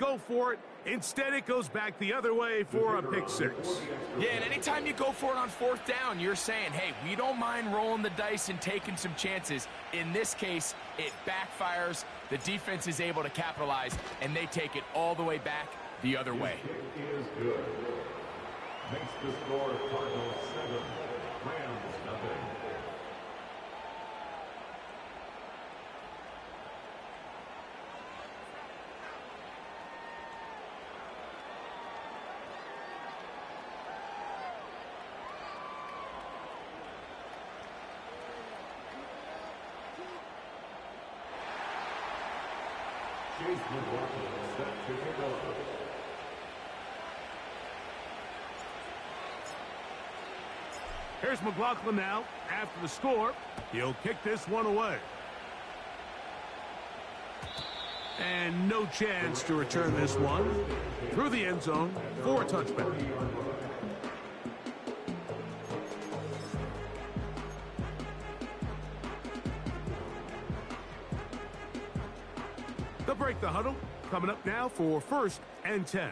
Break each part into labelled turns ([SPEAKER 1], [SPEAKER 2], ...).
[SPEAKER 1] go for it. Instead, it goes back the other way for a pick six.
[SPEAKER 2] Yeah, and anytime you go for it on fourth down, you're saying, hey, we don't mind rolling the dice and taking some chances. In this case, it backfires. The defense is able to capitalize, and they take it all the way back the other way.
[SPEAKER 3] It is good. Makes the score Cardinals 7, Rams nothing. Chase McLaughlin set to kick off.
[SPEAKER 1] Here's McLaughlin now. After the score, he'll kick this one away. And no chance to return this one. Through the end zone for a touchback. They'll break the huddle. Coming up now for 1st and 10.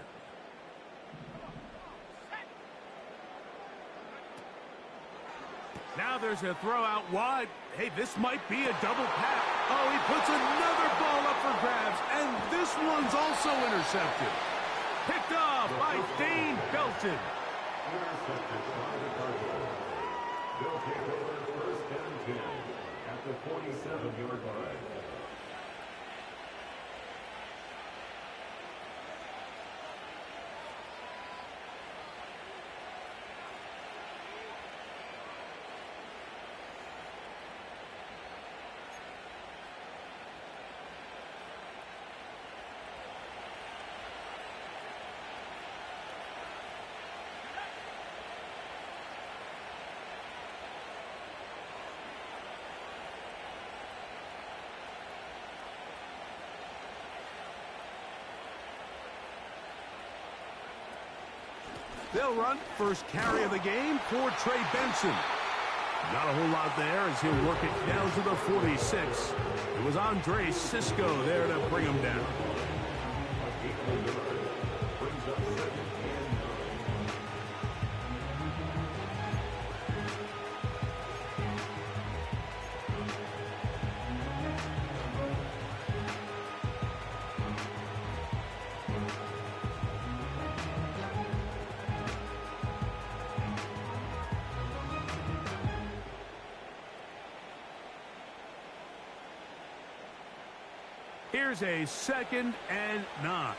[SPEAKER 1] Now there's a throw out wide. Hey, this might be a double pass. Oh, he puts another ball up for grabs, and this one's also intercepted. Picked off by Dane Belton.
[SPEAKER 3] Intercepted by the Cardinals. They'll take over 1st and 10 at the 47-yard line.
[SPEAKER 1] They'll run first carry of the game for Trey Benson. Not a whole lot there as he'll work it down to the 46. It was Andre Cisco there to bring him down. Here's a 2nd and 9.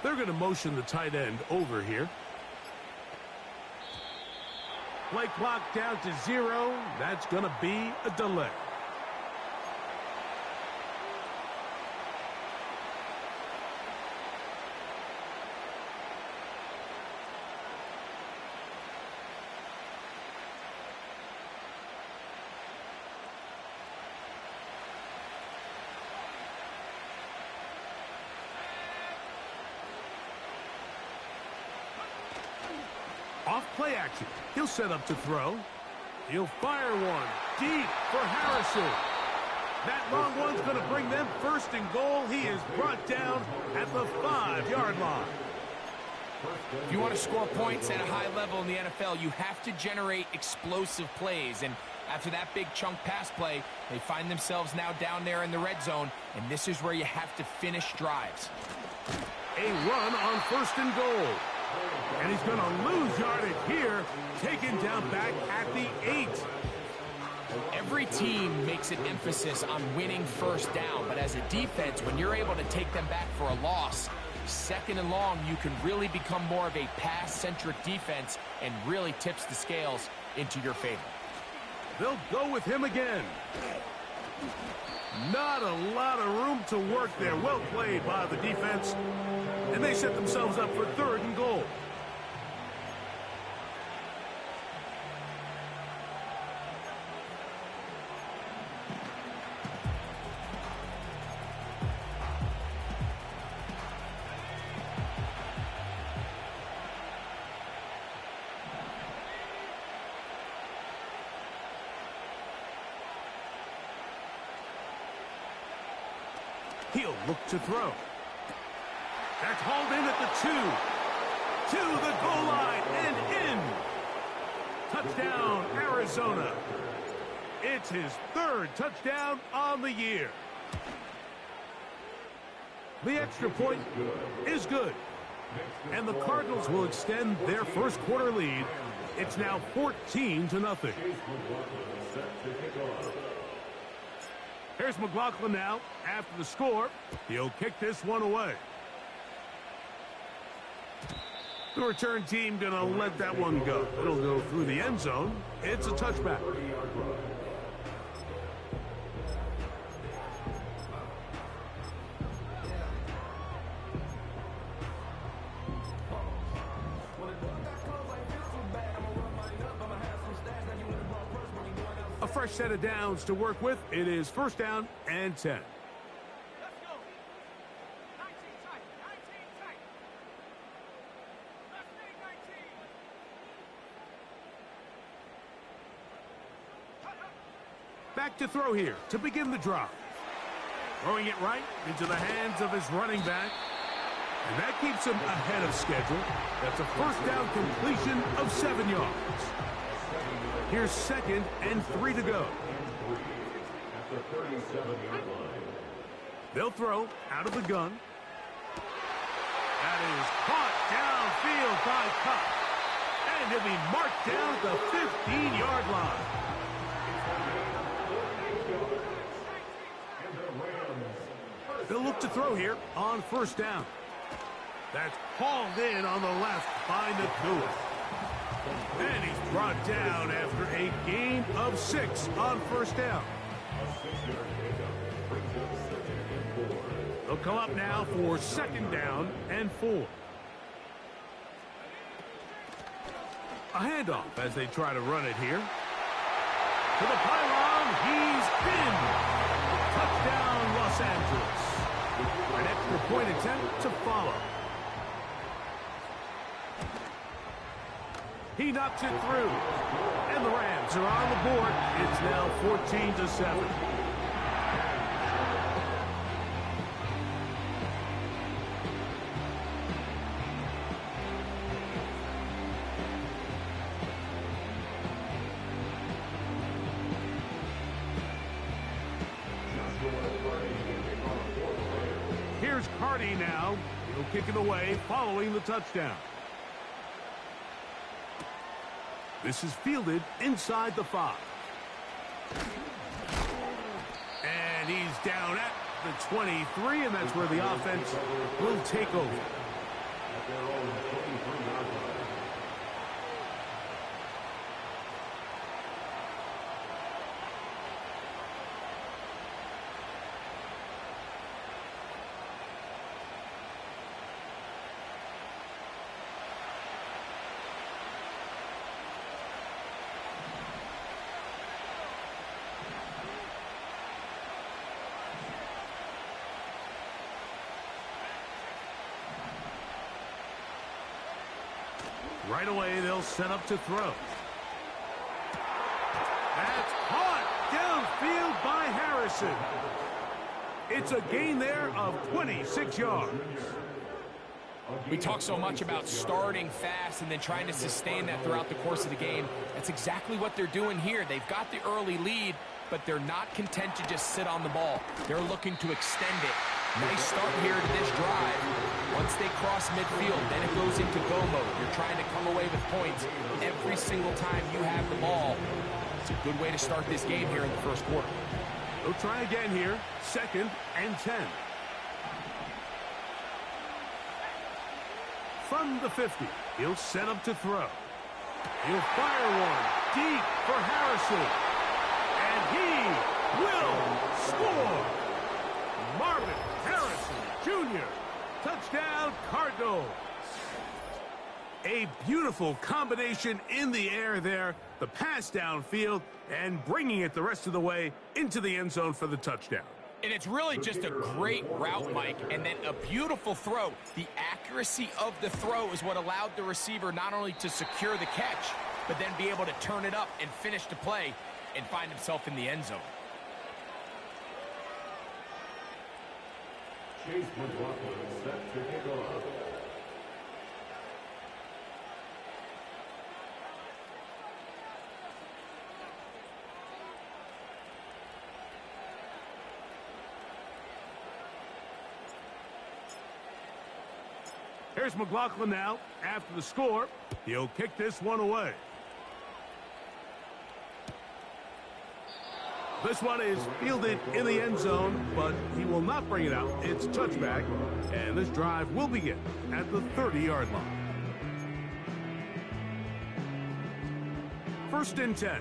[SPEAKER 1] They're going to motion the tight end over here. Play clock down to 0. That's going to be a delay. Off play action. He'll set up to throw. He'll fire one deep for Harrison. That long one's going to bring them 1st and goal. He is brought down at the 5-yard line.
[SPEAKER 2] If you want to score points at a high level in the NFL, you have to generate explosive plays. And after that big chunk pass play, they find themselves now down there in the red zone. And this is where you have to finish drives.
[SPEAKER 1] A run on 1st and goal. And he's going to lose yardage here, taken down back at the 8.
[SPEAKER 2] Every team makes an emphasis on winning 1st down, but as a defense, when you're able to take them back for a loss, 2nd and long, you can really become more of a pass-centric defense and really tips the scales into your favor.
[SPEAKER 1] They'll go with him again. Not a lot of room to work there. Well played by the defense. And they set themselves up for 3rd and goal. He'll look to throw. That's hauled in at the 2. To the goal line and in. Touchdown, Arizona. It's his 3rd touchdown on the year. The extra point is good. And the Cardinals will extend their first quarter lead. It's now 14-0. Here's McLaughlin now after the score. He'll kick this one away. The return team going to let that one go. It'll go through the end zone. It's a touchback. A fresh set of downs to work with. It is 1st down and 10. Back to throw here to begin the drive. Throwing it right into the hands of his running back. And that keeps him ahead of schedule. That's a 1st down completion of 7 yards. Here's 2nd and 3 to go. They'll throw out of the gun. That is caught downfield by Cup. And he'll be marked down at the 15-yard line. They'll look to throw here on 1st down. That's hauled in on the left by Nakua. And he's brought down after a gain of 6 on 1st down. They'll come up now for 2nd down and 4. A handoff as they try to run it here. To the pylon, he's in. Touchdown, Los Angeles. An extra point attempt to follow. He knocks it through. And the Rams are on the board. It's now 14-7. Here's Cardi now. He'll kick it away following the touchdown. This is fielded inside the 5. And he's down at the 23, and that's where the offense will take over. Right away, they'll set up to throw. That's caught downfield by Harrison. It's a gain there of 26 yards.
[SPEAKER 2] We talk so much about starting fast and then trying to sustain that throughout the course of the game. That's exactly what they're doing here. They've got the early lead, but they're not content to just sit on the ball. They're looking to extend it. Nice start here to this drive. Once they cross midfield, then it goes into go mode. You're trying to come away with points every single time you have the ball. It's a good way to start this game here in the first quarter.
[SPEAKER 1] They'll try again here. 2nd and 10. From the 50, he'll set up to throw. He'll fire one deep for Harrison. And he will score. Marvin Harrison Jr. Touchdown, Cardinals. A beautiful combination in the air there. The pass downfield and bringing it the rest of the way into the end zone for the touchdown.
[SPEAKER 2] And it's really just a great route, Mike, and then a beautiful throw. The accuracy of the throw is what allowed the receiver not only to secure the catch, but then be able to turn it up and finish the play and find himself in the end zone.
[SPEAKER 3] Chase McLaughlin set to kick off.
[SPEAKER 1] Here's McLaughlin now. After the score, he'll kick this one away. This one is fielded in the end zone, but he will not bring it out. It's touchback, and this drive will begin at the 30-yard line. First and 10.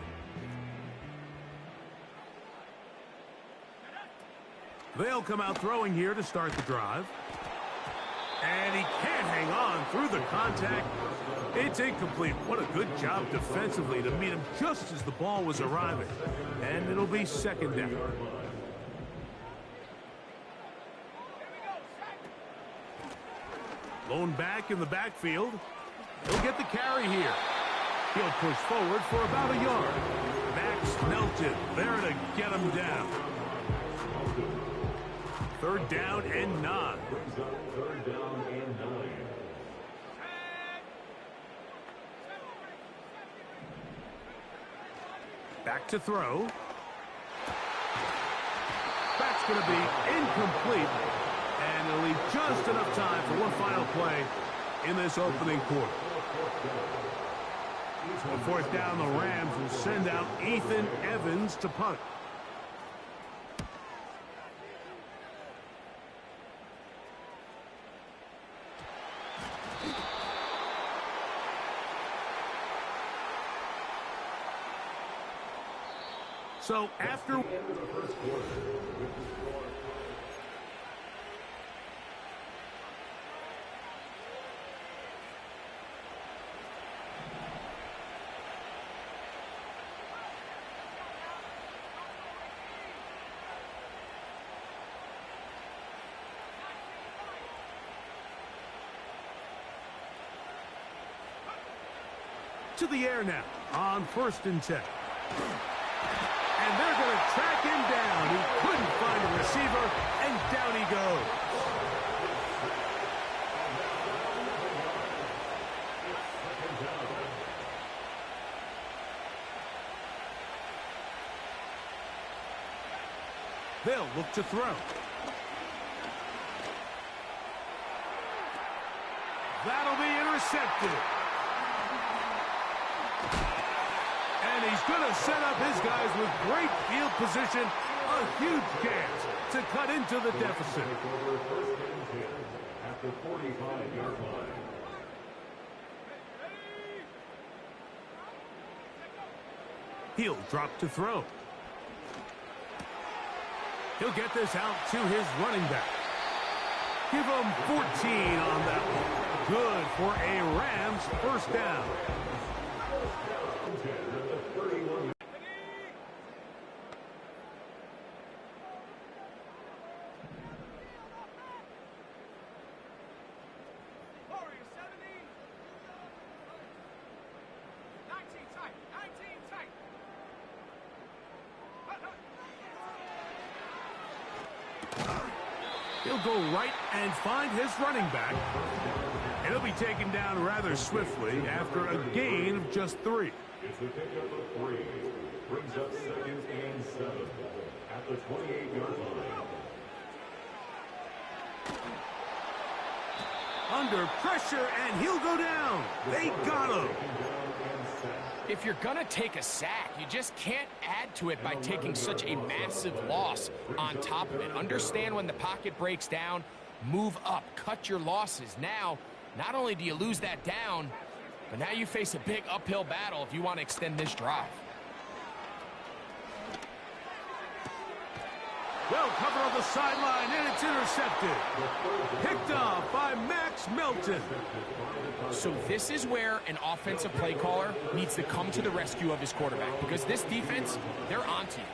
[SPEAKER 1] They'll come out throwing here to start the drive. And he can't hang on through the contact. It's incomplete. What a good job defensively to meet him just as the ball was arriving. And it'll be second down. Lone back in the backfield. He'll get the carry here. He'll push forward for about a yard. Max Melton there to get him down. Third down and 9.
[SPEAKER 3] Third down and 9.
[SPEAKER 1] Back to throw. That's going to be incomplete. And it'll leave just enough time for one final play in this opening quarter. On fourth down, the Rams will send out Ethan Evans to punt. So after to the air now on first and 10. And they're going to track him down. He couldn't find a receiver, and down he goes. They'll look to throw. That'll be intercepted. And he's going to set up his guys with great field position. A huge chance to cut into the deficit.
[SPEAKER 3] At the 45-yard line.
[SPEAKER 1] He'll drop to throw. He'll get this out to his running back. Give him 14 on that one. Good for a Rams first down. He'll go right and find his running back. And he'll be taken down rather swiftly after a gain of just 3.
[SPEAKER 3] It's a pickup of 3. Brings up second and 7 at the 28-yard line.
[SPEAKER 1] Under pressure, and he'll go down. They got him.
[SPEAKER 2] If you're going to take a sack, you just can't add to it by taking such a massive loss on top of it. Understand when the pocket breaks down, move up, cut your losses. Now, not only do you lose that down, but now you face a big uphill battle if you want to extend this drive.
[SPEAKER 1] Well covered on the sideline, and it's intercepted. Picked off by Max Melton.
[SPEAKER 2] So this is where an offensive play caller needs to come to the rescue of his quarterback, because this defense, they're onto you.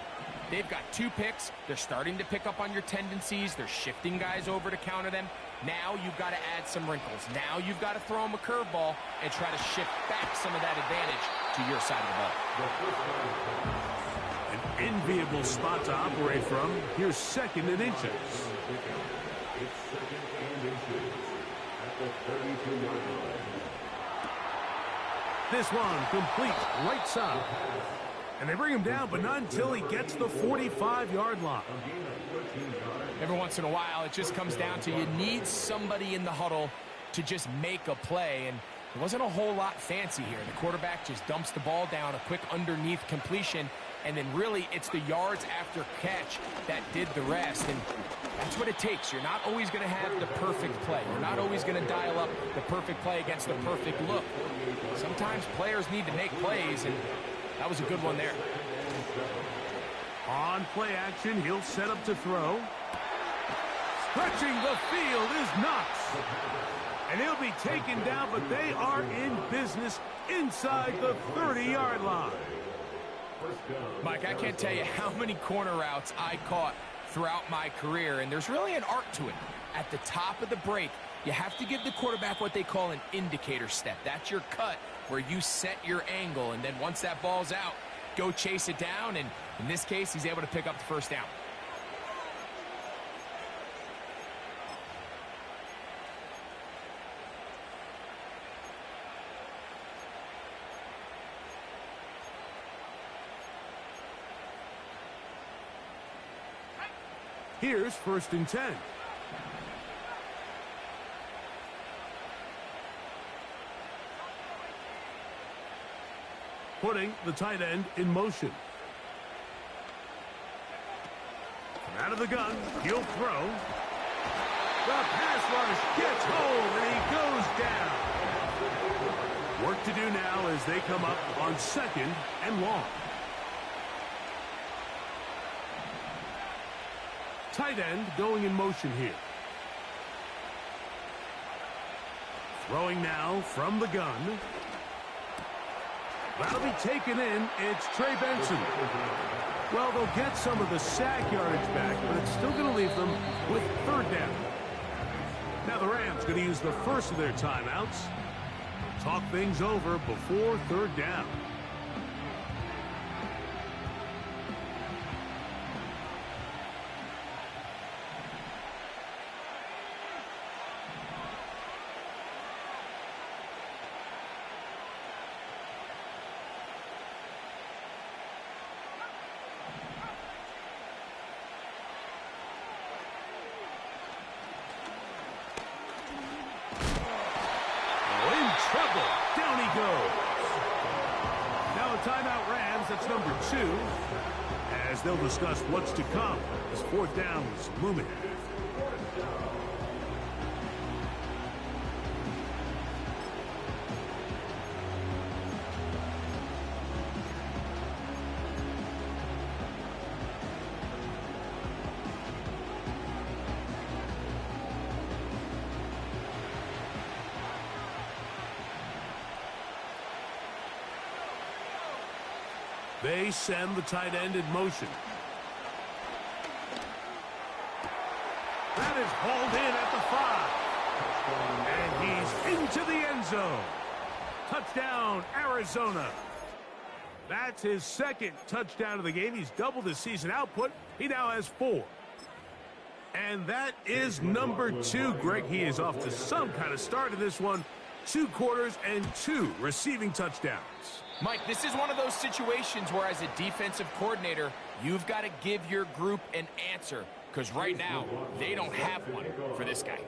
[SPEAKER 2] They've got 2 picks. They're starting to pick up on your tendencies. They're shifting guys over to counter them. Now you've got to add some wrinkles. Now you've got to throw them a curveball and try to shift back some of that advantage to your side of the ball.
[SPEAKER 1] An enviable spot to operate from. Here's second and inches.
[SPEAKER 3] It's second and inches at the 32-yard line.
[SPEAKER 1] This one complete right side. And they bring him down, but not until he gets the 45-yard line.
[SPEAKER 2] Every once in a while, it just comes down to you need somebody in the huddle to just make a play. And it wasn't a whole lot fancy here. The quarterback just dumps the ball down, a quick underneath completion, and then really it's the yards after catch that did the rest. And that's what it takes. You're not always going to have the perfect play. You're not always going to dial up the perfect play against the perfect look. Sometimes players need to make plays, and that was a good one there.
[SPEAKER 1] On play action, he'll set up to throw. Stretching the field is Knox. And he'll be taken down, but they are in business inside the 30-yard line.
[SPEAKER 2] Mike, I can't tell you how many corner routes I caught throughout my career, and there's really an art to it. At the top of the break, you have to give the quarterback what they call an indicator step. That's your cut where you set your angle, and then once that ball's out, go chase it down, and in this case, he's able to pick up the first down.
[SPEAKER 1] Here's 1st and 10. Putting the tight end in motion. From out of the gun, he'll throw. The pass rush gets home, and he goes down. Work to do now as they come up on 2nd and long. Tight end going in motion here. Throwing now from the gun. That'll be taken in. It's Trey Benson. Well, they'll get some of the sack yardage back, but it's still going to leave them with 3rd down. Now the Rams going to use the first of their timeouts. Talk things over before 3rd down. Trouble. Down he goes. Now a timeout, Rams. That's number 2. As they'll discuss what's to come as 4th down is looming. They send the tight end in motion. That is hauled in at the 5. And he's into the end zone. Touchdown, Arizona. That's his 2nd touchdown of the game. He's doubled his season output. He now has 4. And that is number 2, Greg. He is off to some kind of start in this one. 2 quarters and 2 receiving touchdowns.
[SPEAKER 2] Mike, this is one of those situations where as a defensive coordinator, you've got to give your group an answer, because right now, they don't have one for this guy.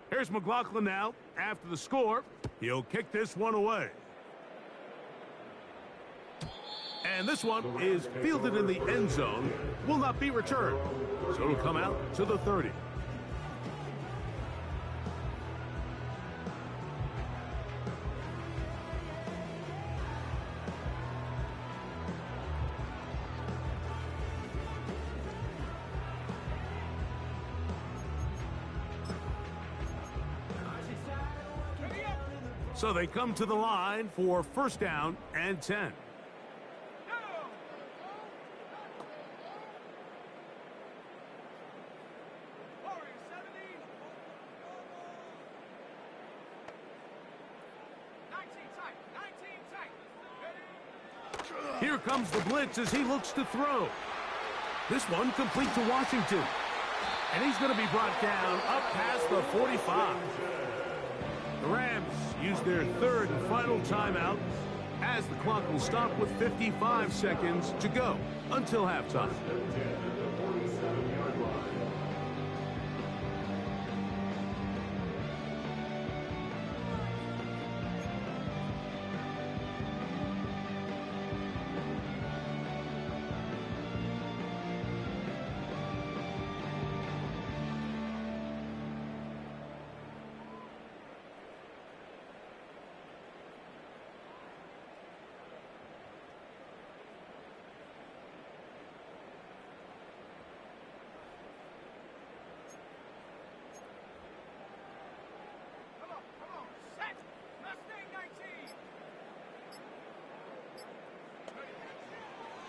[SPEAKER 1] Here's McLaughlin now. After the score, he'll kick this one away. And this one is fielded in the end zone, will not be returned. So it'll come out to the 30. So they come to the line for 1st down and 10. Here comes the blitz as he looks to throw. This one complete to Washington. And he's going to be brought down up past the 45. The Rams use their third and final timeout as the clock will stop with 55 seconds to go until halftime.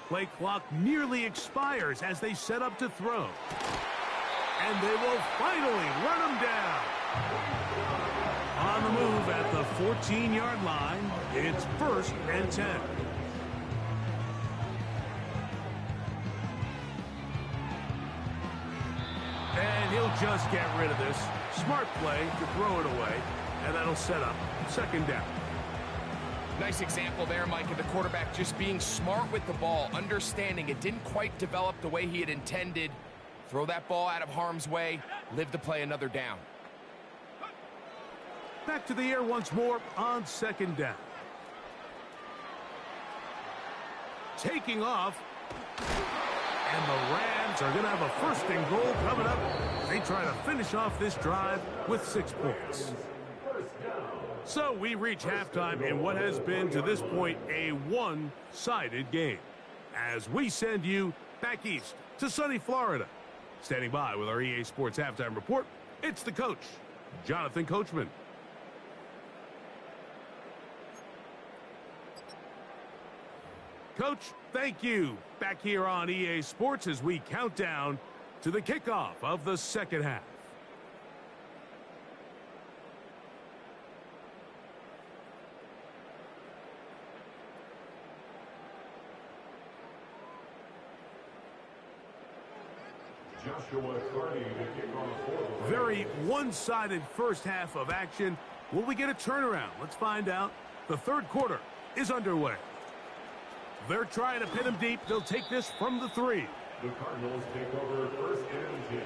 [SPEAKER 1] Play clock nearly expires as they set up to throw. And they will finally run him down. On the move at the 14-yard line, it's 1st and 10. And he'll just get rid of this. Smart play to throw it away, and that'll set up 2nd down.
[SPEAKER 2] Nice example there, Mike, of the quarterback just being smart with the ball, understanding it didn't quite develop the way he had intended. Throw that ball out of harm's way, live to play another down.
[SPEAKER 1] Back to the air once more on 2nd down. Taking off. And the Rams are going to have a 1st and goal coming up. They try to finish off this drive with 6 points. So we reach halftime in what has been, to this point, a one-sided game. As we send you back east to sunny Florida. Standing by with our EA Sports Halftime Report, it's the coach, Jonathan Coachman. Coach, thank you. Back here on EA Sports as we count down to the kickoff of the 2nd half. Very one-sided first half of action. Will we get a turnaround? Let's find out. The 3rd quarter is underway. They're trying to pin him deep. They'll take this from the 3.
[SPEAKER 3] The Cardinals take over 1st and 10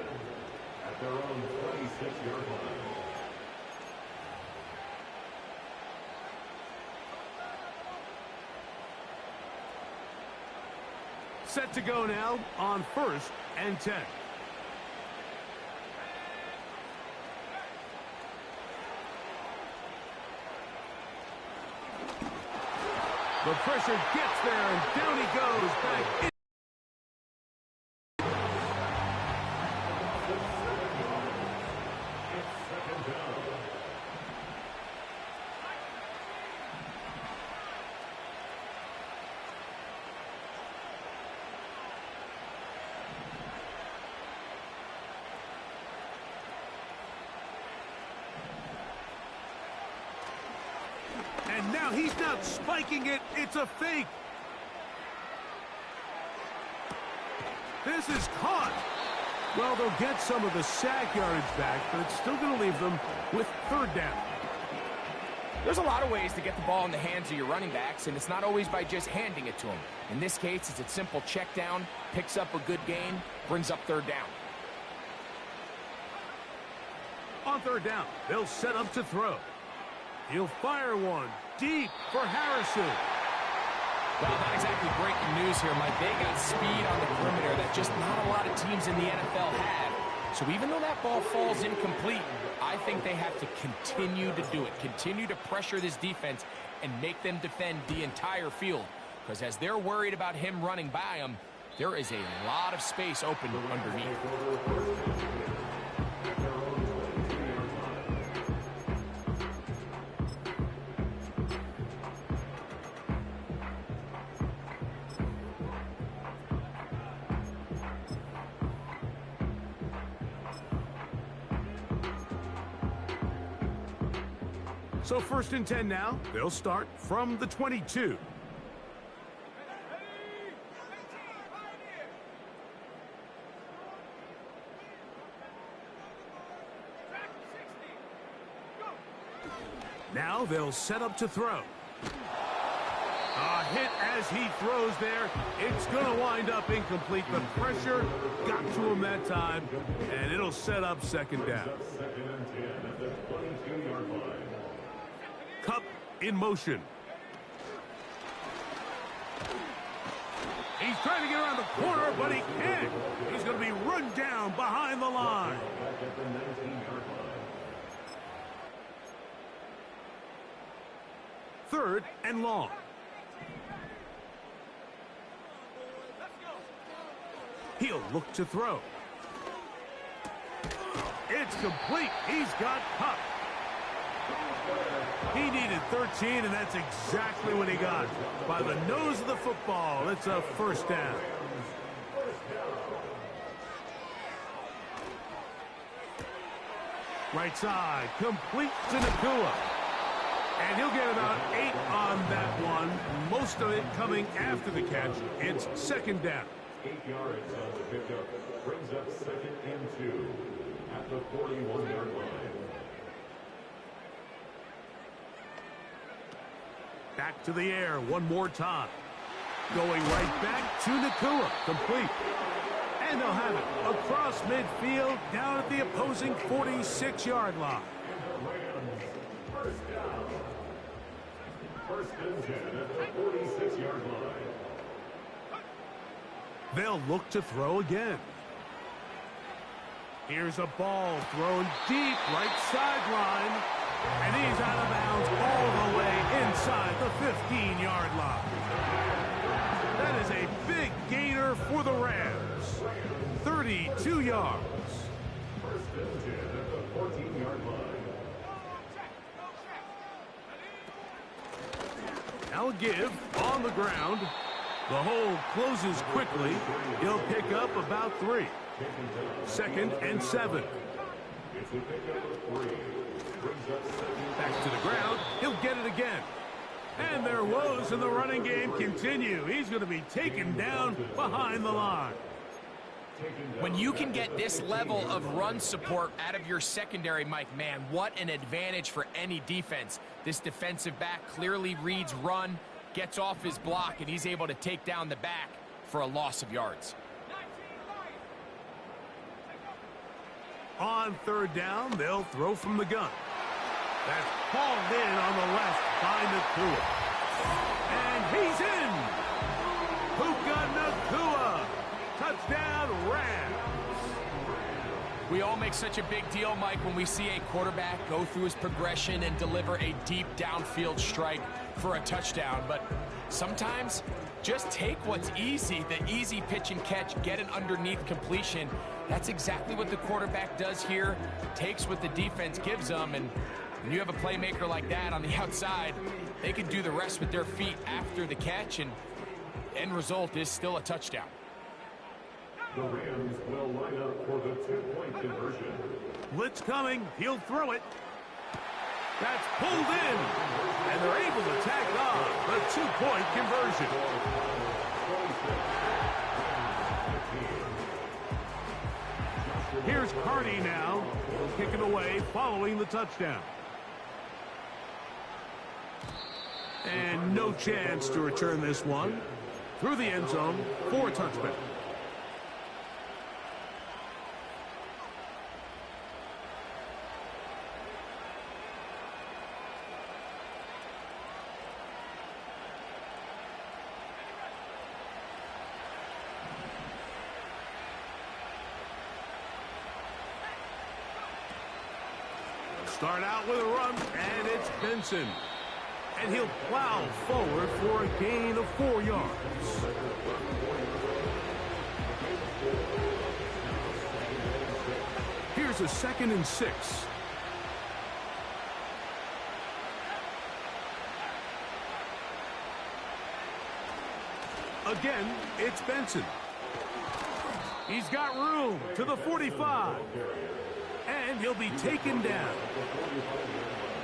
[SPEAKER 3] at their own 26-yard line.
[SPEAKER 1] Set to go now on 1st and 10. The pressure gets there, and down he goes back in. And now he's not spiking it. It's a fake. This is caught. Well, they'll get some of the sack yardage back, but it's still going to leave them with 3rd down.
[SPEAKER 2] There's a lot of ways to get the ball in the hands of your running backs, and it's not always by just handing it to them. In this case, it's a simple check down, picks up a good gain, brings up 3rd down.
[SPEAKER 1] On 3rd down, they'll set up to throw. He'll fire one deep for Harrison.
[SPEAKER 2] Well, not exactly breaking news here, Mike. They got speed on the perimeter that just not a lot of teams in the NFL have. So even though that ball falls incomplete, I think they have to continue to do it. Continue to pressure this defense and make them defend the entire field. Because as they're worried about him running by them, there is a lot of space open underneath.
[SPEAKER 1] So 1st and 10 now. They'll start from the 22. Now they'll set up to throw. A hit as he throws there. It's going to wind up incomplete. The pressure got to him that time, and it'll set up second down.
[SPEAKER 3] Second and 10 at the 22-yard line.
[SPEAKER 1] Cup in motion. He's trying to get around the corner, but he can't. He's going to be run down behind the line.
[SPEAKER 3] Back at the 19-yard line.
[SPEAKER 1] Third and long. He'll look to throw. It's complete. He's got Cup. He needed 13, and that's exactly what he got. By the nose of the football, it's a first down. Right side, complete to Nakua. And he'll get about 8 on that one. Most of it coming after the catch. It's second down.
[SPEAKER 3] 8 yards on the pickup. Brings up second and 2 at the 41-yard line.
[SPEAKER 1] Back to the air one more time. Going right back to Nakua. Complete. And they'll have it across midfield down at the opposing 46-yard line.
[SPEAKER 3] First down. First and 10 at the 46-yard line.
[SPEAKER 1] They'll look to throw again. Here's a ball thrown deep right sideline. And he's out of bounds all the way inside the 15-yard line. That is a big gainer for the Rams. 32 yards.
[SPEAKER 3] First and 10 at the 14-yard line.
[SPEAKER 1] Now give on the ground. The hole closes quickly. He'll pick up about 3. Second and 7.
[SPEAKER 3] It's a pickup of 3.
[SPEAKER 1] Back to the ground. He'll get it again. And their woes in the running game continue. He's going to be taken down behind the line.
[SPEAKER 2] When you can get this level of run support out of your secondary, Mike, man, what an advantage for any defense. This defensive back clearly reads run, gets off his block, and he's able to take down the back for a loss of yards.
[SPEAKER 1] On third down, they'll throw from the gun. That's hauled in on the left by Nakua. And he's in! Puka Nakua! Touchdown, Rams!
[SPEAKER 2] We all make such a big deal, Mike, when we see a quarterback go through his progression and deliver a deep downfield strike for a touchdown. But sometimes, just take what's easy, the easy pitch and catch, get an underneath completion. That's exactly what the quarterback does here, takes what the defense gives them, and when you have a playmaker like that on the outside, they can do the rest with their feet after the catch, and end result is still a touchdown.
[SPEAKER 3] The Rams will line up for the 2-point conversion.
[SPEAKER 1] Blitz coming. He'll throw it. That's pulled in. And they're able to tack on the 2-point conversion. Here's Carney now. Kicking away following the touchdown. And no chance to return this one. Through the end zone for a touchback. Start out with a run, and it's Benson. And he'll plow forward for a gain of 4 yards. Here's a 2nd and 6. Again, it's Benson. He's got room to the 45. And he'll be taken down.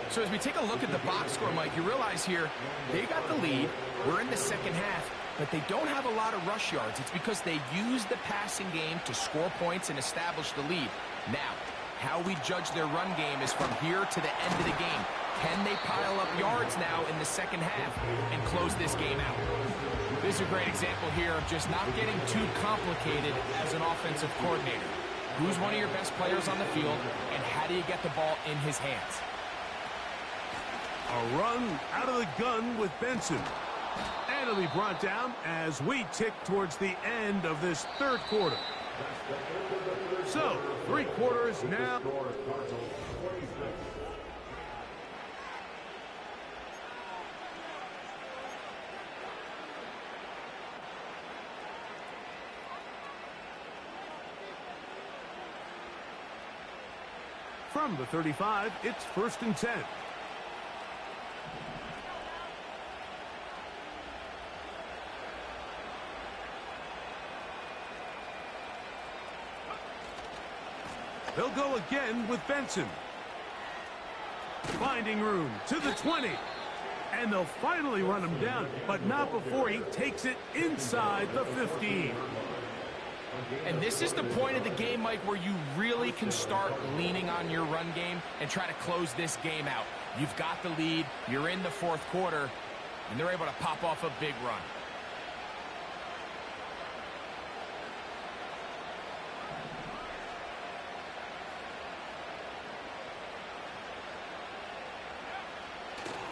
[SPEAKER 2] So as we take a look at the box score, Mike, you realize here they got the lead. We're in the second half, but they don't have a lot of rush yards. It's because they use the passing game to score points and establish the lead. Now, how we judge their run game is from here to the end of the game. Can they pile up yards now in the second half and close this game out? This is a great example here of just not getting too complicated as an offensive coordinator. Who's one of your best players on the field, and how do you get the ball in his hands?
[SPEAKER 1] A run out of the gun with Benson. And it'll be brought down as we tick towards the end of this third quarter. So, 3 quarters now. From the 35, it's 1st and 10. They'll go again with Benson. Finding room to the 20. And they'll finally run him down, but not before he takes it inside the 15.
[SPEAKER 2] And this is the point of the game, Mike, where you really can start leaning on your run game and try to close this game out. You've got the lead, you're in the 4th quarter, and they're able to pop off a big run.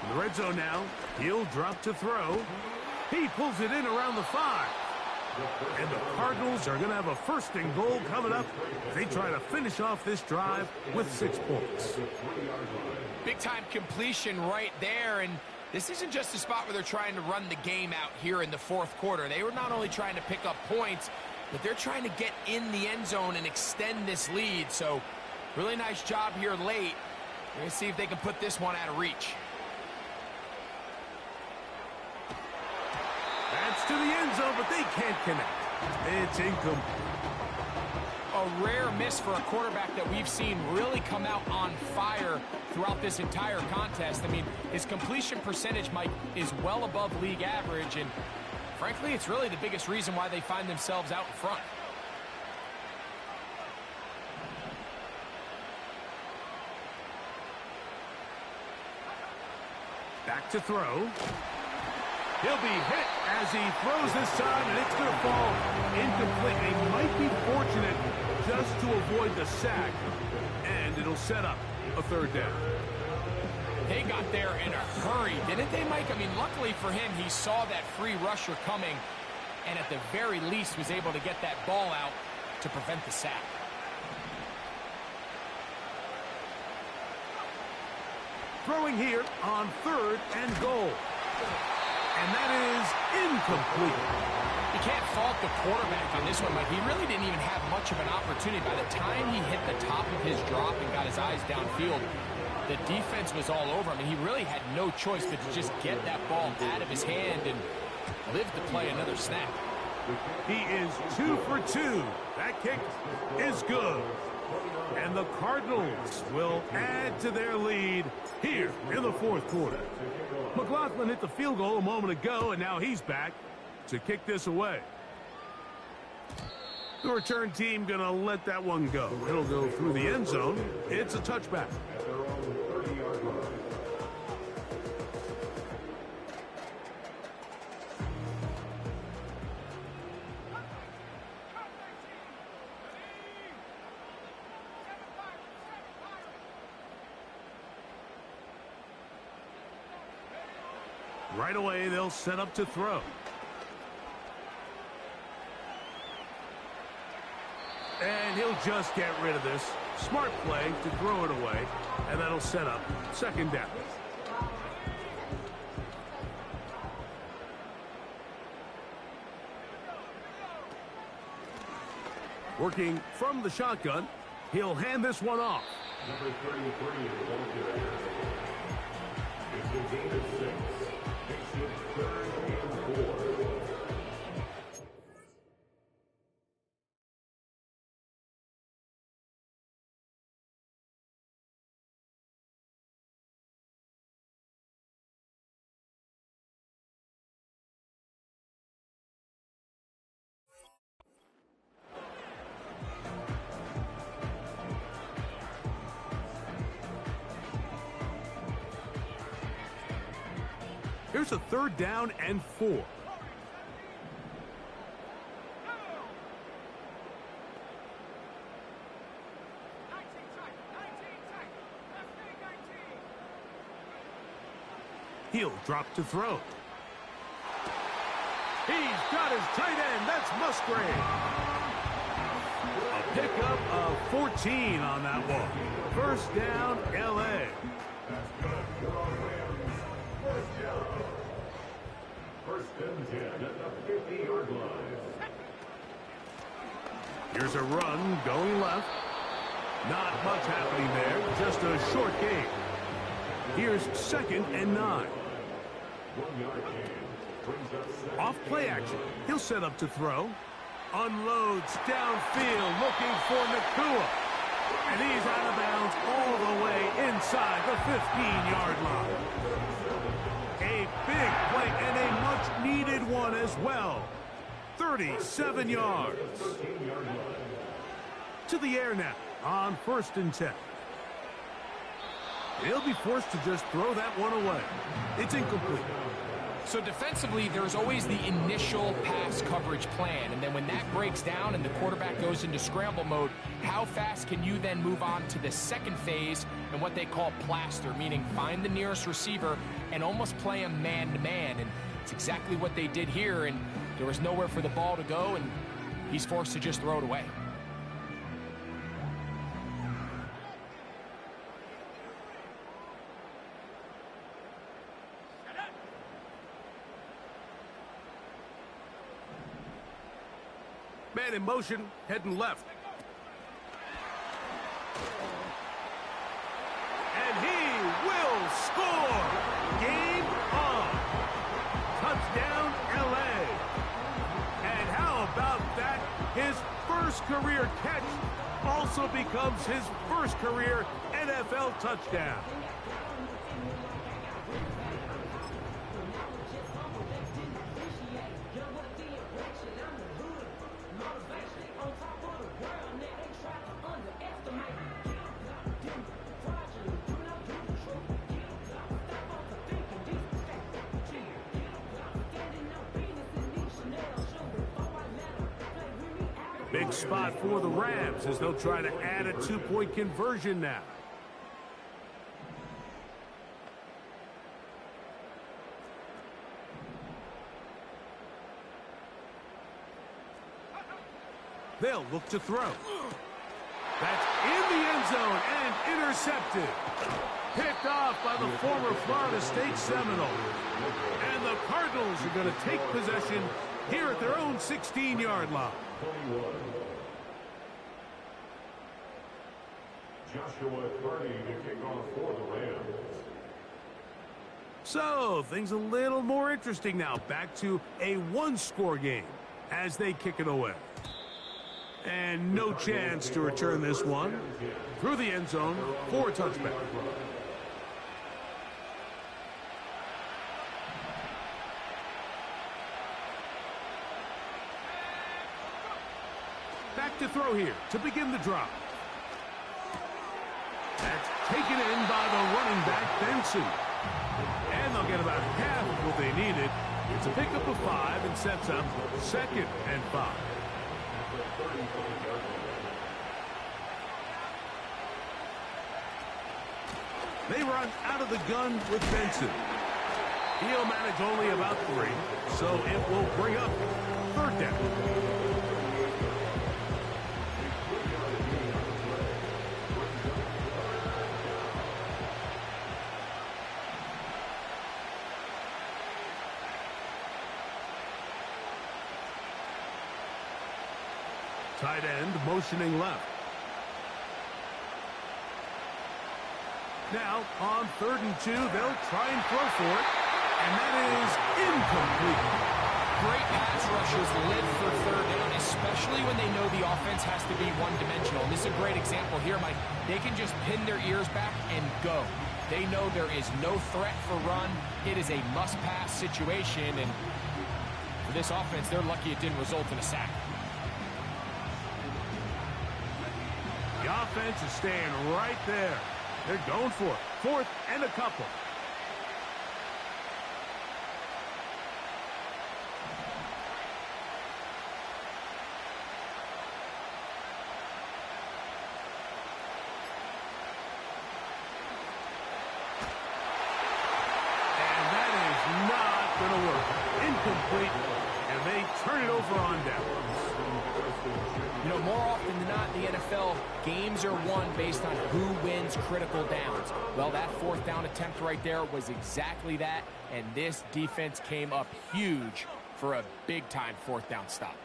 [SPEAKER 1] In the red zone now, he'll drop to throw. He pulls it in around the 5. And the Cardinals are going to have a 1st and goal coming up. They try to finish off this drive with 6 points.
[SPEAKER 2] Big-time completion right there, and this isn't just a spot where they're trying to run the game out here in the 4th quarter. They were not only trying to pick up points, but they're trying to get in the end zone and extend this lead. So, really nice job here late. We're going to see if they can put this one out of reach.
[SPEAKER 1] That's to the end zone, but they can't connect. It's incomplete.
[SPEAKER 2] A rare miss for a quarterback that we've seen really come out on fire throughout this entire contest. I mean, his completion percentage, Mike, is well above league average, and frankly, it's really the biggest reason why they find themselves out in front.
[SPEAKER 1] Back to throw. He'll be hit as he throws this time, and it's going to fall incomplete. They might be fortunate just to avoid the sack, and it'll set up a 3rd down.
[SPEAKER 2] They got there in a hurry, didn't they, Mike? I mean, luckily for him, he saw that free rusher coming, and at the very least was able to get that ball out to prevent the sack.
[SPEAKER 1] Throwing here on 3rd and goal. And that is incomplete.
[SPEAKER 2] You can't fault the quarterback on this one, Mike. He really didn't even have much of an opportunity. By the time he hit the top of his drop and got his eyes downfield, the defense was all over him. And he really had no choice but to just get that ball out of his hand and live to play another snap.
[SPEAKER 1] He is 2 for 2. That kick is good. And the Cardinals will add to their lead here in the 4th quarter. McLaughlin hit the field goal a moment ago, and now he's back to kick this away. The return team going to let that one go. It'll go through the end zone. It's a touchback. Right away, they'll set up to throw. And he'll just get rid of this. Smart play to throw it away, and that'll set up 2nd down. Working from the shotgun, he'll hand this one off.
[SPEAKER 3] Number 33 is Walker. It's a gain of 6. Makes it 3rd and 4.
[SPEAKER 1] Here's a 3rd down and 4. He'll drop to throw. He's got his tight end. That's Musgrave. A pickup of 14 on that one. 1st down, L.A.
[SPEAKER 3] That's good. Good on Rams. 1st down. 1st and 10 at the 50-yard line.
[SPEAKER 1] Here's a run going left. Not much happening there. Just a short gain. Here's 2nd and 9.
[SPEAKER 3] 1-yard gain. Brings up 2nd.
[SPEAKER 1] Off play action. He'll set up to throw. Unloads downfield looking for Nakua. And he's out of bounds all the way inside the 15-yard line. A big play and a much-needed one as well. 37 yards. To the air now on 1st and 10. He'll be forced to just throw that one away. It's incomplete.
[SPEAKER 2] So defensively, there's always the initial pass coverage plan, and then when that breaks down and the quarterback goes into scramble mode, how fast can you then move on to the 2nd phase and what they call plaster, meaning find the nearest receiver and almost play him man-to-man, and it's exactly what they did here, and there was nowhere for the ball to go, and he's forced to just throw it away.
[SPEAKER 1] Man in motion, heading left. And he will score! Game on! Touchdown, L.A. And how about that? His 1st career catch also becomes his 1st career NFL touchdown. Big spot for the Rams as they'll try to add a 2-point conversion now. They'll look to throw. That's in the end zone and intercepted. Picked off by the former Florida State Seminole. And the Cardinals are going to take possession here at their own 16-yard line.
[SPEAKER 3] 21. Joshua Purdy to kick off for the Rams.
[SPEAKER 1] So, things a little more interesting now. Back to a 1-score game as they kick it away. And no chance to return this one through the end zone for a touchback. Back to throw here to begin the drive. That's taken in by the running back, Benson. And they'll get about half of what they needed. It's a pickup of 5 and sets up 2nd and 5. They run out of the gun with Benson. He'll manage only about 3, so it will bring up 3rd down. Tight end motioning left. Now, on 3rd and 2, they'll try and throw for it, and that is incomplete.
[SPEAKER 2] Great pass rushers live for 3rd down, especially when they know the offense has to be one-dimensional. And this is a great example here, Mike. They can just pin their ears back and go. They know there is no threat for run. It is a must-pass situation, and for this offense, they're lucky it didn't result in a sack.
[SPEAKER 1] The offense is staying right there. They're going for it. 4th and a couple.
[SPEAKER 2] know, more often than not in the NFL, games are won based on who wins critical downs. Well, that fourth down attempt right there was exactly that, and this defense came up huge for a big-time fourth down stop.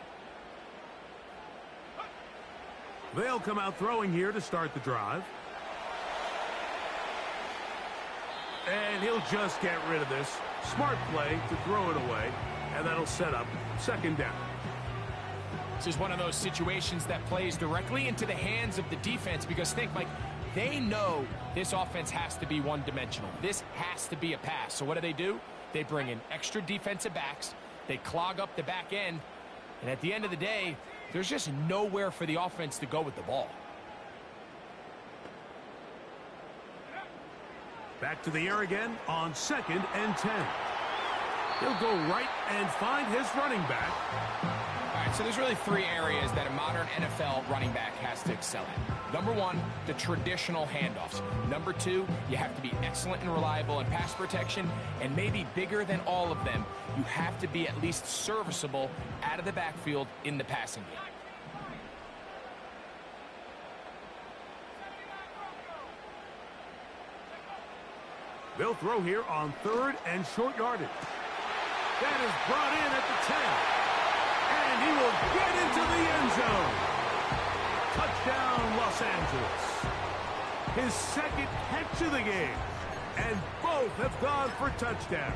[SPEAKER 1] They'll come out throwing here to start the drive. And he'll just get rid of this. Smart play to throw it away, and that'll set up second down.
[SPEAKER 2] This is one of those situations that plays directly into the hands of the defense because think, Mike, they know this offense has to be one-dimensional. This has to be a pass. So what do? They bring in extra defensive backs. They clog up the back end. And at the end of the day, there's just nowhere for the offense to go with the ball.
[SPEAKER 1] Back to the air again on 2nd and 10. He'll go right and find his running back.
[SPEAKER 2] All right, so there's really three areas that a modern NFL running back has to excel at. Number one, the traditional handoffs. Number two, you have to be excellent and reliable in pass protection. And maybe bigger than all of them, you have to be at least serviceable out of the backfield in the passing game.
[SPEAKER 1] They'll throw here on 3rd and short yardage. That is brought in at the 10. And he will get into the end zone. Touchdown, Los Angeles. His second catch of the game. And both have gone for touchdowns.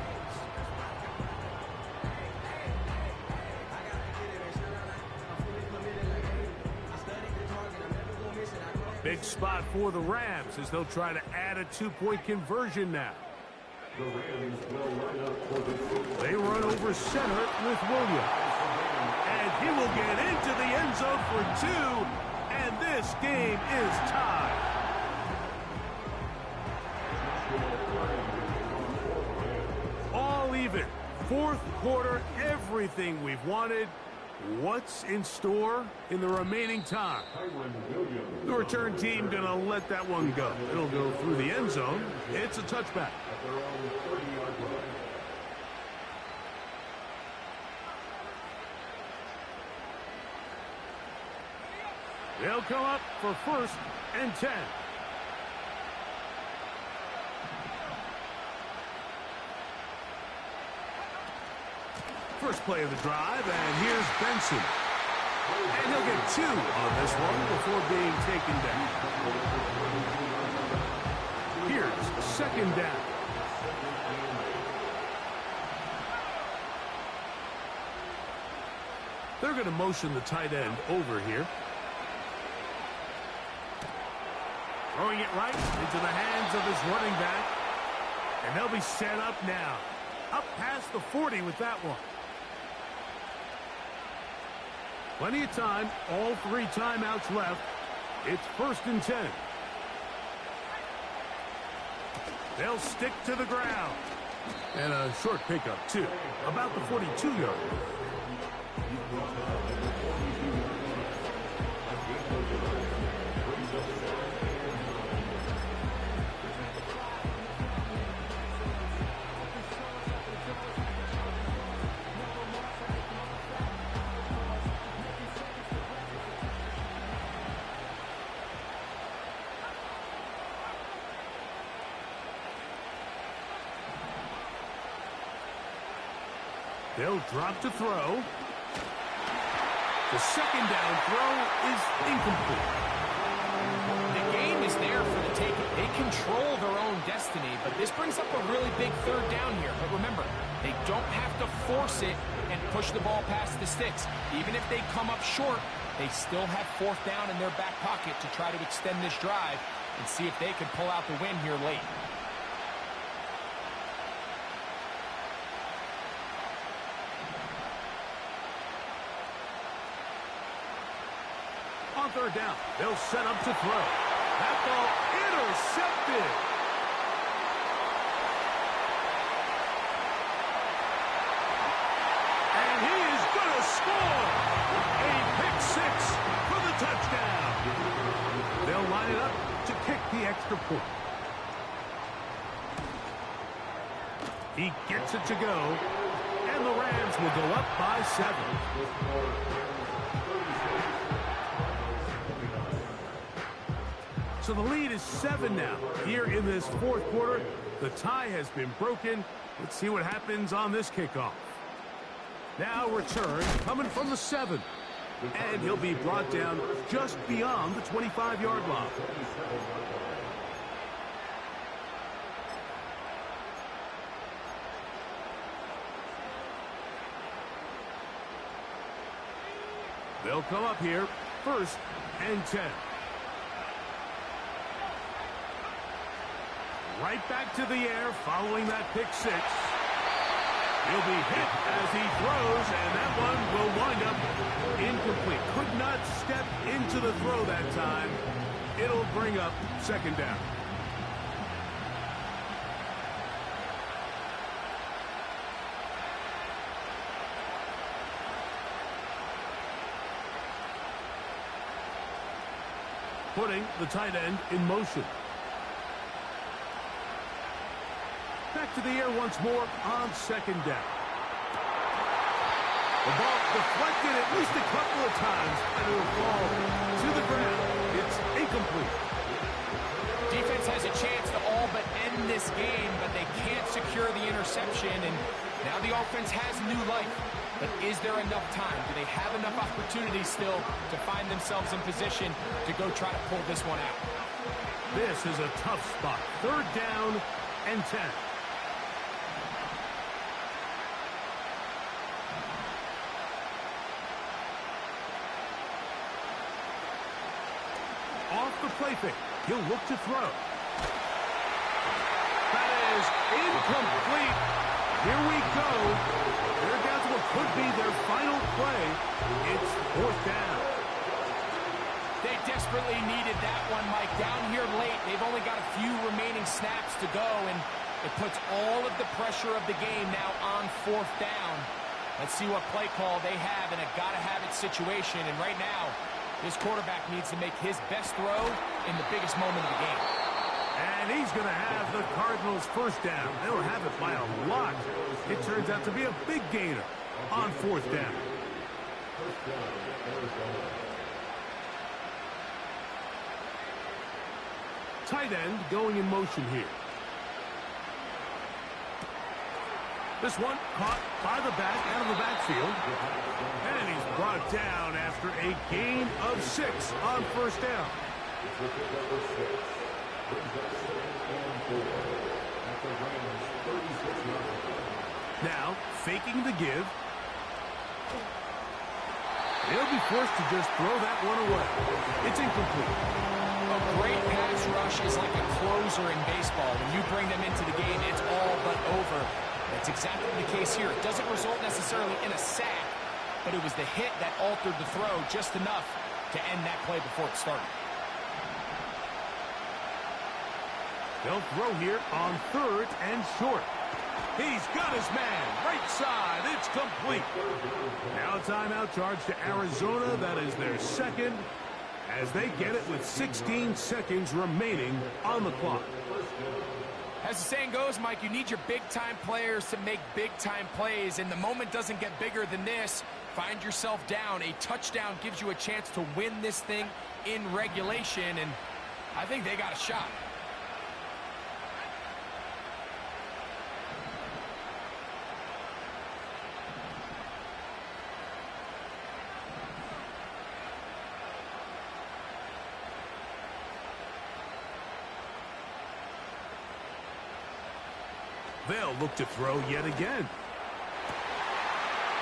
[SPEAKER 1] Big spot for the Rams as they'll try to add a 2-point conversion now.
[SPEAKER 3] The Rams will line up for the
[SPEAKER 1] They run over center with Williams. And he will get into the end zone for 2. And this game is tied. All even. Fourth quarter, everything we've wanted. What's in store in the remaining time? The return team going to let that one go. It'll go through the end zone. It's a touchback. They'll come up for 1st and 10. First play of the drive, and here's Benson. And he'll get 2 on this one before being taken down. Here's 2nd down. They're going to motion the tight end over here. Throwing it right into the hands of his running back. And they'll be set up now. Up past the 40 with that one. Plenty of time, all 3 timeouts left. It's 1st and 10. They'll stick to the ground. And a short pickup, too. About the 42-yard line. They'll drop to throw. The 2nd down throw is incomplete.
[SPEAKER 2] The game is there for the taking. They control their own destiny, but this brings up a really big 3rd down here. But remember, they don't have to force it and push the ball past the sticks. Even if they come up short, they still have 4th down in their back pocket to try to extend this drive and see if they can pull out the win here late.
[SPEAKER 1] On 3rd down, they'll set up to throw. That ball intercepted. And he is going to score. A pick 6 for the touchdown. They'll line it up to kick the extra point. He gets it to go. And the Rams will go up by 7. So the lead is 7 now. Here in this fourth quarter, the tie has been broken. Let's see what happens on this kickoff. Now return coming from the 7. And he'll be brought down just beyond the 25-yard line. They'll come up here, 1st and 10. Right back to the air following that pick 6. He'll be hit as he throws, and that one will wind up incomplete. Could not step into the throw that time. It'll bring up 2nd down. Putting the tight end in motion. Back to the air once more on 2nd down. The ball deflected at least a couple of times, and it will fall to the ground. It's incomplete.
[SPEAKER 2] Defense has a chance to all but end this game, but they can't secure the interception, and now the offense has new life. But is there enough time? Do they have enough opportunity still to find themselves in position to go try to pull this one out?
[SPEAKER 1] This is a tough spot. 3rd down and 10. Off the play fake. He'll look to throw. That is incomplete. Here we go. They're down to what could be their final play. It's 4th down.
[SPEAKER 2] They desperately needed that one, Mike. Down here late, they've only got a few remaining snaps to go, and it puts all of the pressure of the game now on 4th down. Let's see what play call they have in a gotta-have-it situation, and right now, this quarterback needs to make his best throw in the biggest moment of the game.
[SPEAKER 1] And he's going to have the Cardinals' 1st down. They'll have it by a lot. It turns out to be a big gainer on 4th down. Tight end going in motion here. This one caught by the back out of the backfield. And he's brought down after a gain of 6 on 1st down. Now, faking the give. He'll be forced to just throw that one away. It's incomplete.
[SPEAKER 2] A great pass rush is like a closer in baseball. When you bring them into the game, it's all but over. That's exactly the case here. It doesn't result necessarily in a sack, but it was the hit that altered the throw just enough to end that play before it started.
[SPEAKER 1] They'll throw here on 3rd and short. He's got his man. Right side. It's complete. Now a timeout charge to Arizona. That is their 2nd as they get it with 16 seconds remaining on the clock.
[SPEAKER 2] As the saying goes, Mike, you need your big-time players to make big-time plays, and the moment doesn't get bigger than this. Find yourself down. A touchdown gives you a chance to win this thing in regulation, and I think they got a shot.
[SPEAKER 1] They'll look to throw yet again.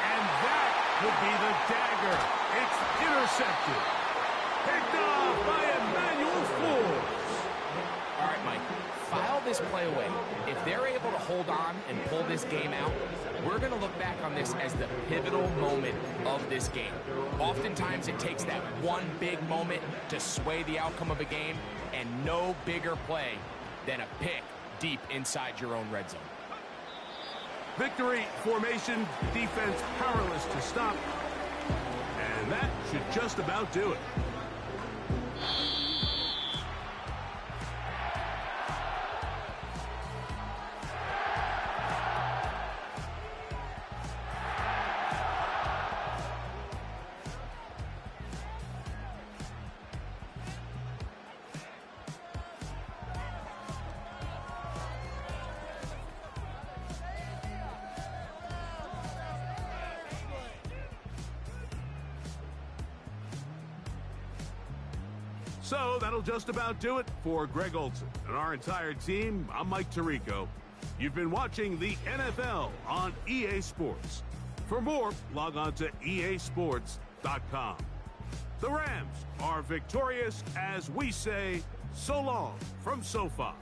[SPEAKER 1] And that would be the dagger. It's intercepted. Picked off by Emmanuel Forbes.
[SPEAKER 2] All right, Mike, file this play away. If they're able to hold on and pull this game out, we're going to look back on this as the pivotal moment of this game. Oftentimes, it takes that one big moment to sway the outcome of a game, and no bigger play than a pick deep inside your own red zone.
[SPEAKER 1] Victory formation, defense powerless to stop. And that should just about do it. So that'll just about do it for Greg Olson and our entire team. I'm Mike Tirico. You've been watching the NFL on EA Sports. For more, log on to easports.com. The Rams are victorious as we say so long from SoFi.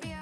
[SPEAKER 4] Yeah.